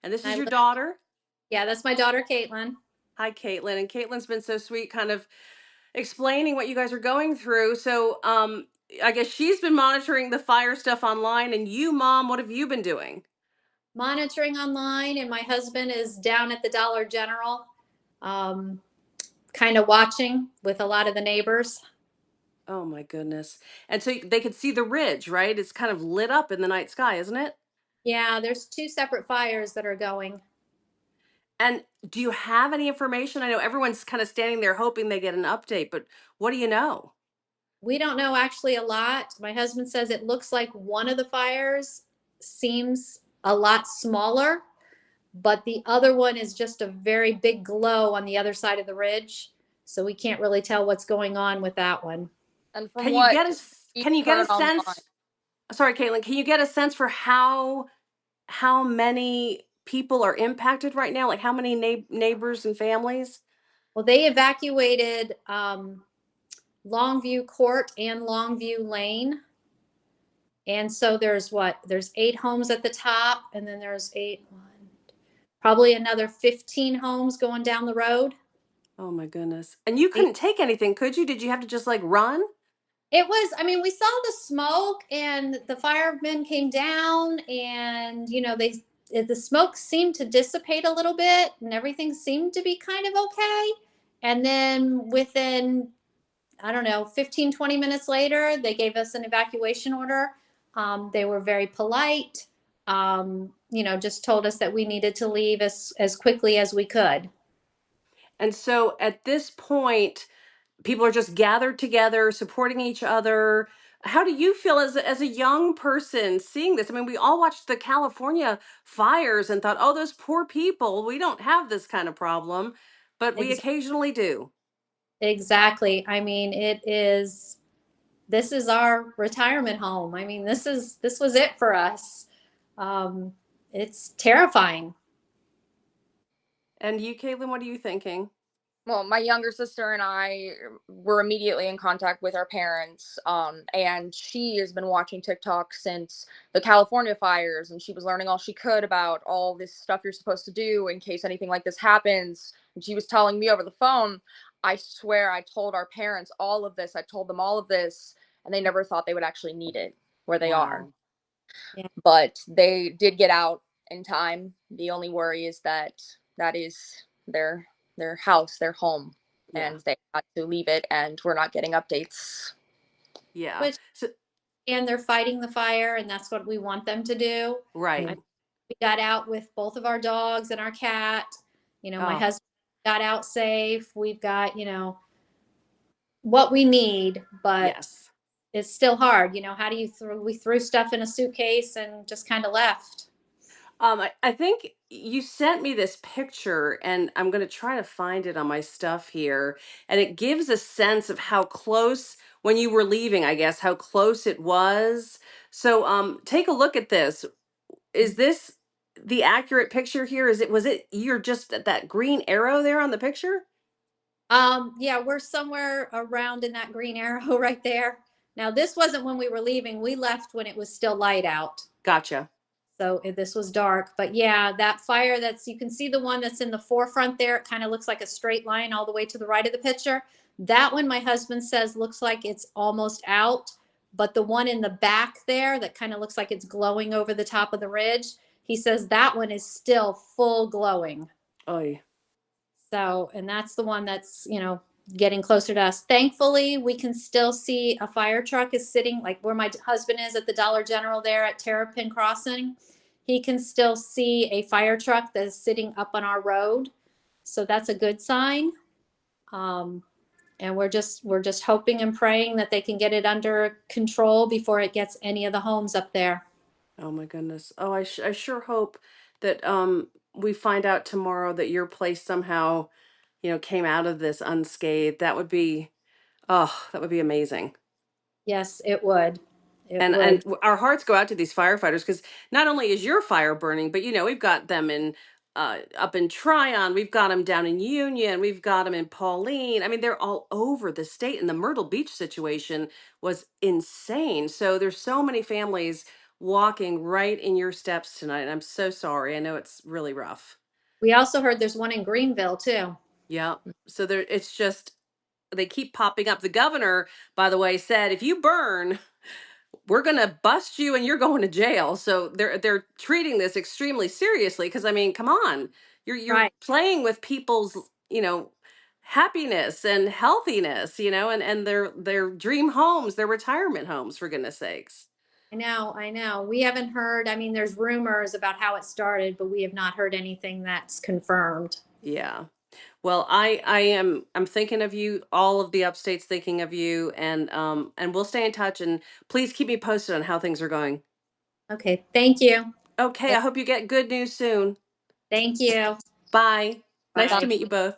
And this I is your live, daughter? yeah, that's my daughter, Caitlin. Hi, Caitlin. And Caitlin's been so sweet, kind of explaining what you guys are going through. So, I guess she's been monitoring the fire stuff online. And you, Mom, what have you been doing? Monitoring online, and my husband is down at the Dollar General, um, kind of watching with a lot of the neighbors. Oh, my goodness. And so they could see the ridge, right? It's kind of lit up in the night sky, isn't it? Yeah, there's two separate fires that are going. And do you have any information? I know everyone's kind of standing there hoping they get an update, but what do you know? We don't know actually a lot. My husband says it looks like one of the fires seems a lot smaller, but the other one is just a very big glow on the other side of the ridge. So we can't really tell what's going on with that one. And from Can you what get we've can you get a heard online, sense? Sorry, Caitlin, can you get a sense for how many people are impacted right now? Like how many neighbors and families? Well, they evacuated Longview Court and Longview Lane. And so there's what? There's 8 homes at the top, and then there's probably another 15 homes going down the road. Oh my goodness. And you It, couldn't take anything, could you? Did you have to just like run? it was, I mean, we saw the smoke, and the firemen came down, and, the smoke seemed to dissipate a little bit, and everything seemed to be kind of okay. And then within, I don't know, 15, 20 minutes later, they gave us an evacuation order. They were very polite, just told us that we needed to leave as quickly as we could. And so at this point, people are just gathered together, supporting each other. How do you feel as a young person seeing this? I mean, we all watched the California fires and thought, "Oh, those poor people. We don't have this kind of problem, but we Ex- occasionally do." exactly. I mean, this is our retirement home. I mean, this was it for us. Um, it's terrifying. And you, Caitlin, what are you thinking? well, my younger sister and I were immediately in contact with our parents, and she has been watching TikTok since the California fires, and she was learning all she could about all this stuff you're supposed to do in case anything like this happens. And she was telling me over the phone, I swear I told our parents all of this. I told them all of this, and they never thought they would actually need it where they are. Wow. Yeah. But they did get out in time. The only worry is that that is their house, their home, Yeah. and they had to leave it, and we're not getting updates. Yeah. Which, So and they're fighting the fire, and that's what we want them to do. right. I, we got out with both of our dogs and our cat. My Oh, husband got out safe. We've got, what we need, but yes. it's still hard. How do you throw, we threw stuff in a suitcase and just kind of left. I think you sent me this picture, and I'm going to try to find it on my stuff here. And it gives a sense of how close, when you were leaving, I guess, how close it was. So, take a look at this. Is this the accurate picture here? Was it, you're just at that green arrow there on the picture? Yeah, we're somewhere around in that green arrow right there. Now, this wasn't when we were leaving. We left when it was still light out. Gotcha. So this was dark. But yeah, that fire you can see the one that's in the forefront there. It kind of looks like a straight line all the way to the right of the picture. That one, my husband says, looks like it's almost out. But the one in the back there that kind of looks like it's glowing over the top of the ridge, he says that one is still full glowing. Oh, So, and that's the one that's, getting closer to us. Thankfully, we can still see a fire truck is sitting like where my husband is at the Dollar General there at Terrapin Crossing. He can still see a fire truck that is sitting up on our road. So that's a good sign. Um, and we're just hoping and praying that they can get it under control before it gets any of the homes up there. oh my goodness. Oh, I sure hope that we find out tomorrow that your place somehow, came out of this unscathed. That would be, oh, that would be amazing. Yes, it would. It And would. our hearts go out to these firefighters, because not only is your fire burning, but we've got them in up in Tryon, we've got them down in Union, we've got them in Pauline. I mean, they're all over the state, and the Myrtle Beach situation was insane. So there's so many families walking right in your steps tonight. I'm so sorry. I know it's really rough. We also heard there's one in Greenville too. Yeah. So there, it's just, they keep popping up. The governor, by the way, said if you burn, we're going to bust you and you're going to jail. So they're treating this extremely seriously, because I mean, come on. You're Right. playing with people's, happiness and healthiness, and their dream homes, their retirement homes, for goodness sakes. I know, I know. We haven't heard, I mean, there's rumors about how it started, but we have not heard anything that's confirmed. Yeah. Well, I'm thinking of you, all of the upstates thinking of you, and we'll stay in touch, and please keep me posted on how things are going. Okay, thank you. Okay, I hope you get good news soon. Thank you. Bye. Nice to Bye. meet you both.